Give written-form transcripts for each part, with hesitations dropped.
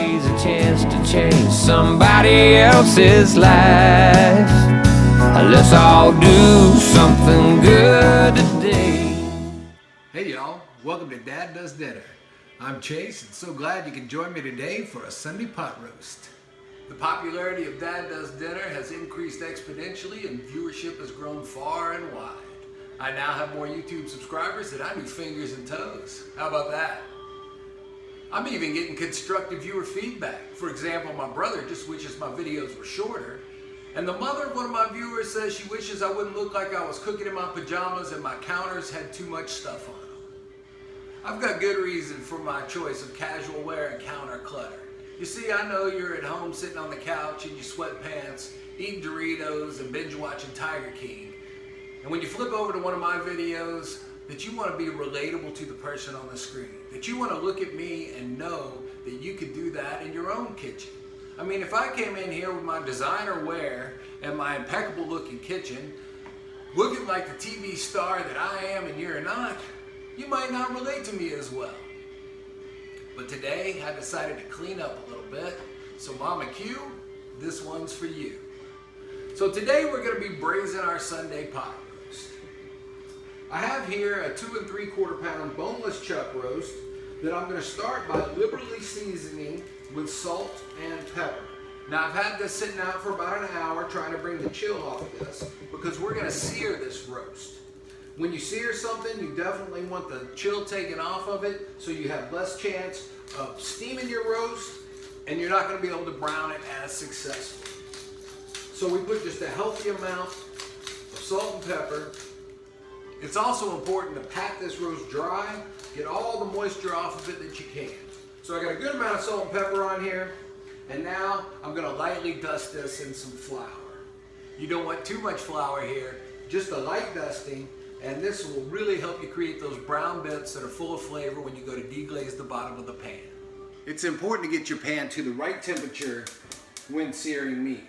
always a chance to change somebody else's life. Let's all do something good today. Hey y'all, welcome to Dad Does Dinner. I'm Chase and so glad you can join me today for a Sunday pot roast. The popularity of Dad Does Dinner has increased exponentially and viewership has grown far and wide. I now have more YouTube subscribers than I do fingers and toes. How about that? I'm even getting constructive viewer feedback. For example, my brother just wishes my videos were shorter, and the mother of one of my viewers says she wishes I wouldn't look like I was cooking in my pajamas and my counters had too much stuff on them. I've got good reason for my choice of casual wear and counter clutter. You see, I know you're at home sitting on the couch in your sweatpants, eating Doritos and binge watching Tiger King. And when you flip over to one of my videos, that you want to be relatable to the person on the screen. That you want to look at me and know that you could do that in your own kitchen. I mean, if I came in here with my designer wear and my impeccable looking kitchen, looking like the TV star that I am and you're not, you might not relate to me as well. But today, I decided to clean up a little bit. So Mama Q, this one's for you. So today we're going to be braising our Sunday pot roast. I have here a 2 3/4 pound boneless chuck roast that I'm going to start by liberally seasoning with salt and pepper. Now I've had this sitting out for about an hour trying to bring the chill off of this because we're going to sear this roast. When you sear something, you definitely want the chill taken off of it so you have less chance of steaming your roast and you're not going to be able to brown it as successfully. So we put just a healthy amount of salt and pepper. It's also important to pat this roast dry, get all the moisture off of it that you can. So I got a good amount of salt and pepper on here, and now I'm going to lightly dust this in some flour. You don't want too much flour here, just a light dusting, and this will really help you create those brown bits that are full of flavor when you go to deglaze the bottom of the pan. It's important to get your pan to the right temperature when searing meat.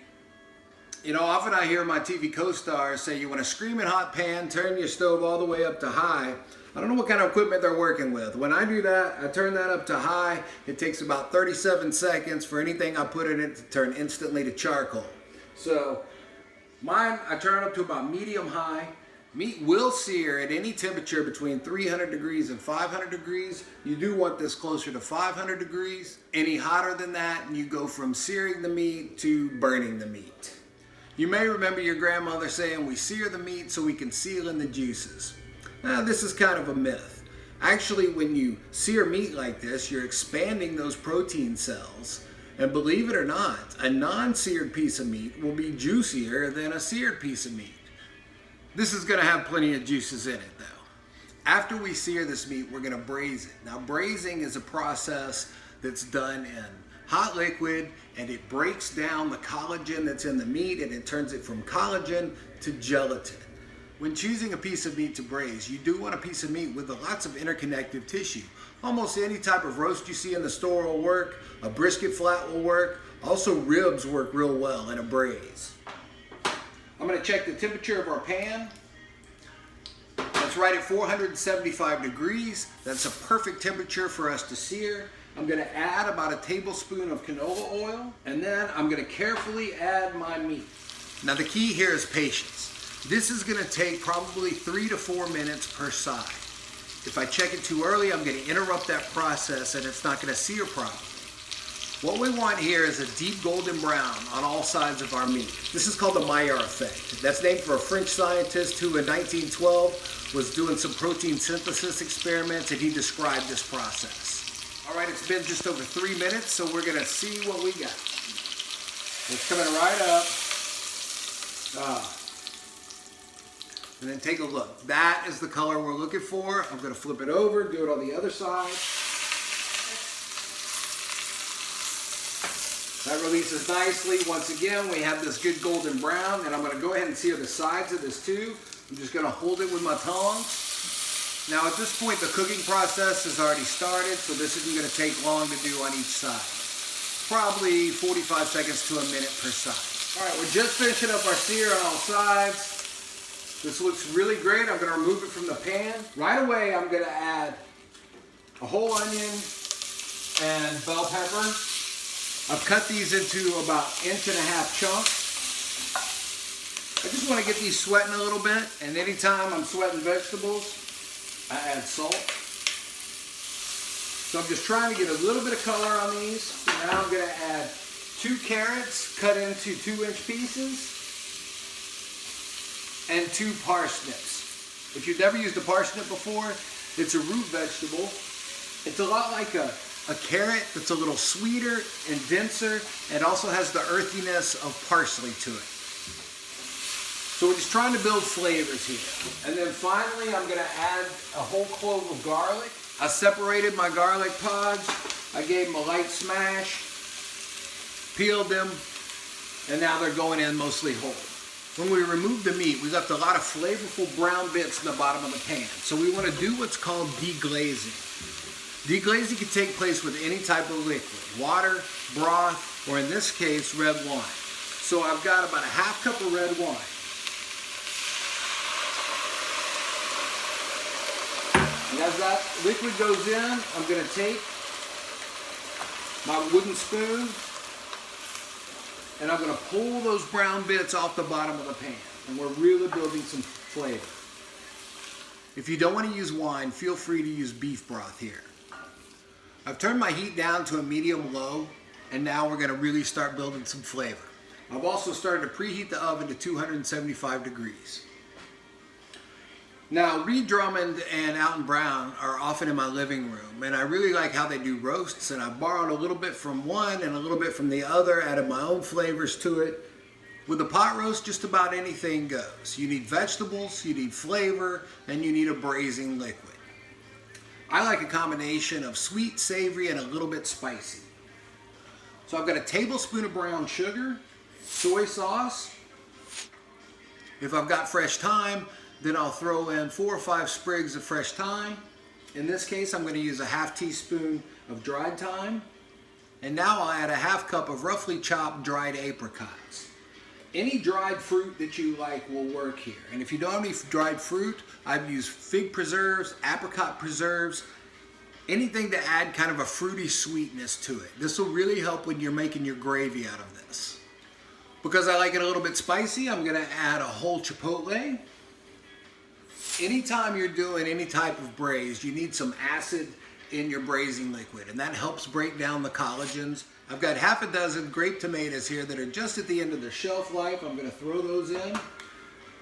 You know, often I hear my TV co-stars say you want a screaming hot pan, turn your stove all the way up to high. I don't know what kind of equipment they're working with. When I do that, I turn that up to high. It takes about 37 seconds for anything I put in it to turn instantly to charcoal. So mine, I turn up to about medium high. Meat will sear at any temperature between 300 degrees and 500 degrees. You do want this closer to 500 degrees. Any hotter than that, and you go from searing the meat to burning the meat. You may remember your grandmother saying we sear the meat so we can seal in the juices. This is kind of a myth. Actually, when you sear meat like this, you're expanding those protein cells. And believe it or not, a non-seared piece of meat will be juicier than a seared piece of meat. This is going to have plenty of juices in it though. After we sear this meat, we're going to braise it. Now braising is a process that's done in hot liquid and it breaks down the collagen that's in the meat and it turns it from collagen to gelatin. When choosing a piece of meat to braise, you do want a piece of meat with lots of interconnective tissue. Almost any type of roast you see in the store will work. A brisket flat will work. Also ribs work real well in a braise. I'm going to check the temperature of our pan. That's right at 475 degrees. That's a perfect temperature for us to sear. I'm going to add about a tablespoon of canola oil, and then I'm going to carefully add my meat. Now the key here is patience. This is going to take probably 3 to 4 minutes per side. If I check it too early, I'm going to interrupt that process and it's not going to sear properly. What we want here is a deep golden brown on all sides of our meat. This is called the Maillard effect. That's named for a French scientist who in 1912 was doing some protein synthesis experiments and he described this process. All right, it's been just over 3 minutes, so we're gonna see what we got. It's coming right up. And then take a look. That is the color we're looking for. I'm gonna flip it over, do it on the other side. That releases nicely. Once again, we have this good golden brown, and I'm going to go ahead and sear the sides of this too. I'm just going to hold it with my tongs. Now at this point, the cooking process has already started, so this isn't going to take long to do on each side. Probably 45 seconds to a minute per side. All right, we're just finishing up our sear on all sides. This looks really great. I'm going to remove it from the pan. Right away, I'm going to add a whole onion and bell pepper. I've cut these into about 1.5 inch chunks. I just want to get these sweating a little bit, and anytime I'm sweating vegetables, I add salt. So I'm just trying to get a little bit of color on these. So now I'm going to add 2 carrots cut into 2-inch pieces and 2 parsnips. If you've never used a parsnip before, it's a root vegetable. It's a lot like a carrot that's a little sweeter and denser, and also has the earthiness of parsley to it. So we're just trying to build flavors here. And then finally, I'm gonna add a whole clove of garlic. I separated my garlic pods. I gave them a light smash, peeled them, and now they're going in mostly whole. When we remove the meat, we left a lot of flavorful brown bits in the bottom of the pan. So we want to do what's called deglazing. Deglazing can take place with any type of liquid, water, broth, or in this case, red wine. So I've got about a 1/2 cup of red wine. And as that liquid goes in, I'm going to take my wooden spoon and I'm going to pull those brown bits off the bottom of the pan. And we're really building some flavor. If you don't want to use wine, feel free to use beef broth here. I've turned my heat down to a medium-low, and now we're going to really start building some flavor. I've also started to preheat the oven to 275 degrees. Now, Reed Drummond and Alton Brown are often in my living room, and I really like how they do roasts, and I've borrowed a little bit from one and a little bit from the other, added my own flavors to it. With a pot roast, just about anything goes. You need vegetables, you need flavor, and you need a braising liquid. I like a combination of sweet, savory, and a little bit spicy. So I've got a tablespoon of brown sugar, soy sauce. If I've got fresh thyme, then I'll throw in 4 or 5 sprigs of fresh thyme. In this case, I'm going to use a 1/2 teaspoon of dried thyme. And now I'll add a 1/2 cup of roughly chopped dried apricots. Any dried fruit that you like will work here. And if you don't have any dried fruit, I've used fig preserves, apricot preserves, anything to add kind of a fruity sweetness to it. This will really help when you're making your gravy out of this. Because I like it a little bit spicy, I'm going to add a whole chipotle. Anytime you're doing any type of braise, you need some acid in your braising liquid, and that helps break down the collagens. I've got 6 grape tomatoes here that are just at the end of their shelf life. I'm going to throw those in.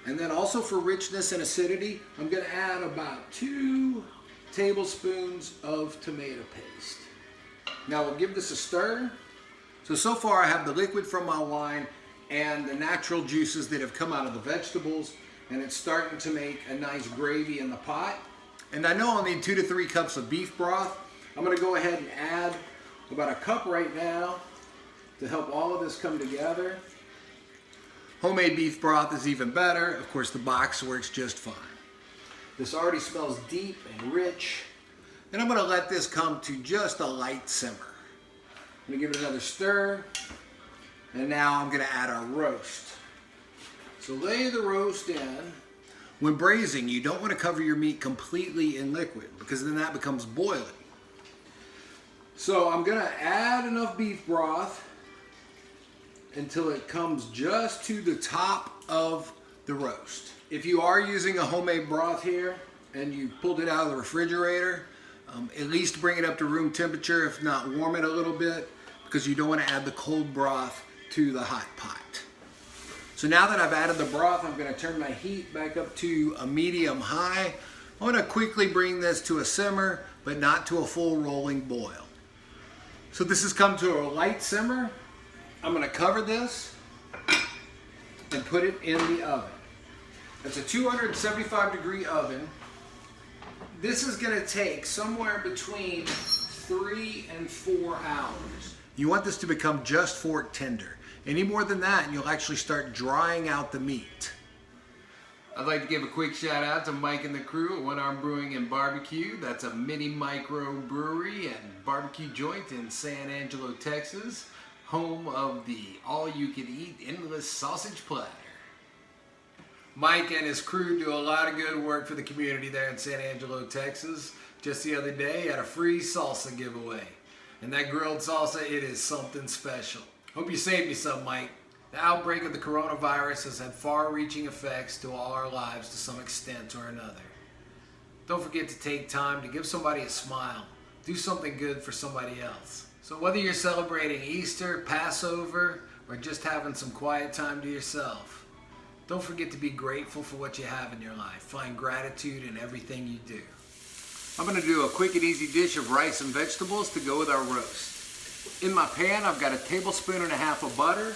And then also for richness and acidity, I'm going to add about 2 tablespoons of tomato paste. Now we'll give this a stir. So far I have the liquid from my wine and the natural juices that have come out of the vegetables, and it's starting to make a nice gravy in the pot. And I know I'll need 2 to 3 cups of beef broth. I'm going to go ahead and add about 1 cup right now to help all of this come together. Homemade beef broth is even better. Of course, the box works just fine. This already smells deep and rich. And I'm going to let this come to just a light simmer. I'm going to give it another stir. And now I'm going to add our roast. So lay the roast in. When braising, you don't want to cover your meat completely in liquid because then that becomes boiling. So I'm going to add enough beef broth until it comes just to the top of the roast. If you are using a homemade broth here and you pulled it out of the refrigerator, at least bring it up to room temperature, if not warm it a little bit, because you don't want to add the cold broth to the hot pot. So now that I've added the broth, I'm going to turn my heat back up to a medium high. I'm going to quickly bring this to a simmer, but not to a full rolling boil. So this has come to a light simmer. I'm going to cover this and put it in the oven. It's a 275 degree oven. This is going to take somewhere between 3 and 4 hours. You want this to become just fork tender. Any more than that, and you'll actually start drying out the meat. I'd like to give a quick shout out to Mike and the crew at One Arm Brewing and Barbecue. That's a mini micro brewery and barbecue joint in San Angelo, Texas, home of the all-you-can-eat endless sausage platter. Mike and his crew do a lot of good work for the community there in San Angelo, Texas. Just the other day, had a free salsa giveaway. And that grilled salsa, it is something special. Hope you saved me some, Mike. The outbreak of the coronavirus has had far-reaching effects to all our lives to some extent or another. Don't forget to take time to give somebody a smile. Do something good for somebody else. So whether you're celebrating Easter, Passover, or just having some quiet time to yourself, don't forget to be grateful for what you have in your life. Find gratitude in everything you do. I'm going to do a quick and easy dish of rice and vegetables to go with our roast. In my pan, I've got 1.5 tablespoons of butter,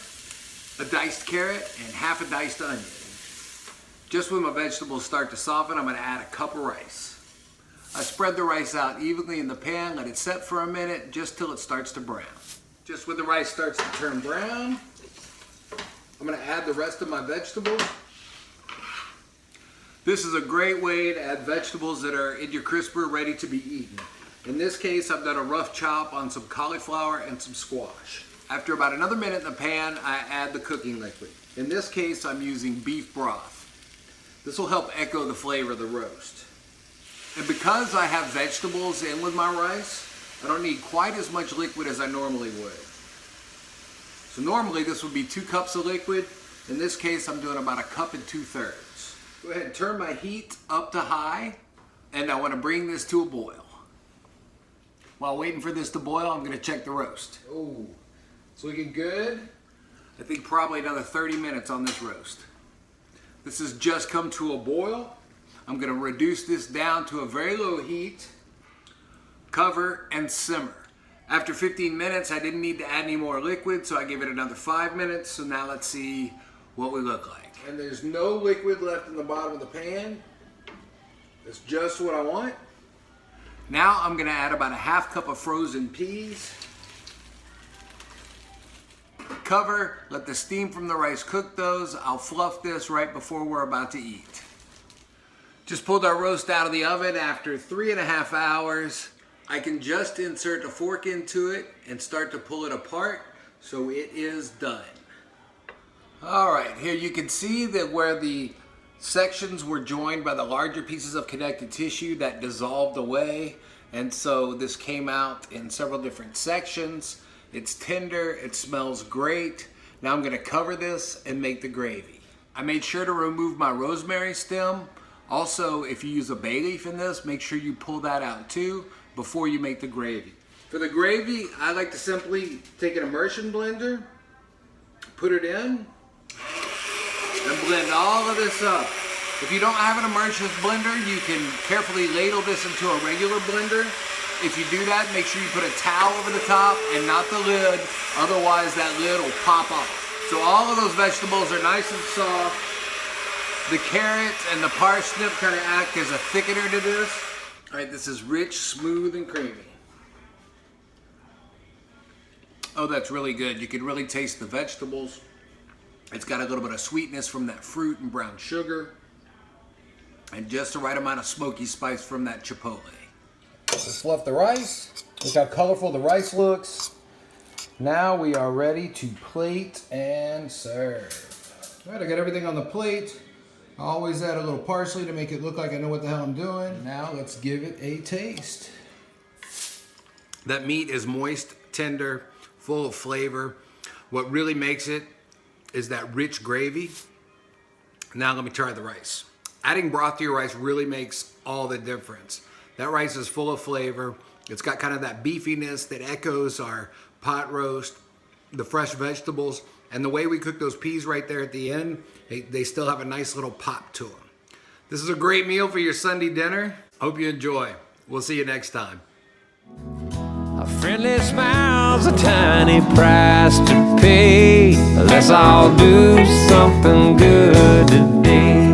a diced carrot, and half a diced onion. Just when my vegetables start to soften, I'm going to add a cup of rice. I spread the rice out evenly in the pan, let it set for a minute, just till it starts to brown. Just when the rice starts to turn brown, I'm going to add the rest of my vegetables. This is a great way to add vegetables that are in your crisper, ready to be eaten. In this case, I've done a rough chop on some cauliflower and some squash. After about another minute in the pan, I add the cooking liquid. In this case, I'm using beef broth. This will help echo the flavor of the roast. And because I have vegetables in with my rice, I don't need quite as much liquid as I normally would. So normally this would be 2 cups of liquid. In this case, I'm doing about 1 2/3 cups. Go ahead and turn my heat up to high, and I want to bring this to a boil. While waiting for this to boil, I'm going to check the roast. Oh, it's looking good. I think probably another 30 minutes on this roast. This has just come to a boil. I'm going to reduce this down to a very low heat, cover, and simmer. After 15 minutes, I didn't need to add any more liquid, so I give it another 5 minutes. So now let's see what we look like. And there's no liquid left in the bottom of the pan. That's just what I want. Now I'm going to add about 1/2 cup of frozen peas. Cover, let the steam from the rice cook those. I'll fluff this right before we're about to eat. Just pulled our roast out of the oven after 3.5 hours. I can just insert a fork into it and start to pull it apart, so it is done. All right, here you can see that where the sections were joined by the larger pieces of connective tissue that dissolved away, and so this came out in several different sections. It's tender, it smells great. Now I'm gonna cover this and make the gravy. I made sure to remove my rosemary stem. Also, if you use a bay leaf in this, make sure you pull that out too before you make the gravy. For the gravy, I like to simply take an immersion blender, put it in, and blend all of this up. If you don't have an immersion blender, you can carefully ladle this into a regular blender. If you do that, make sure you put a towel over the top and not the lid, otherwise that lid will pop off. So all of those vegetables are nice and soft. The carrots and the parsnip kind of act as a thickener to this. All right, this is rich, smooth, and creamy. Oh, that's really good. You can really taste the vegetables. It's got a little bit of sweetness from that fruit and brown sugar, and just the right amount of smoky spice from that chipotle. Let's fluff the rice. Look how colorful the rice looks. Now we are ready to plate and serve. All right, I got everything on the plate. I always add a little parsley to make it look like I know what the hell I'm doing. Now let's give it a taste. That meat is moist, tender, full of flavor. What really makes it is that rich gravy. Now let me try the rice. Adding broth to your rice really makes all the difference. That rice is full of flavor. It's got kind of that beefiness that echoes our pot roast, the fresh vegetables, and the way we cook those peas right there at the end, they still have a nice little pop to them. This is a great meal for your Sunday dinner. Hope you enjoy. We'll see you next time. A friendly smile's a tiny price to pay. Let's all do something good today.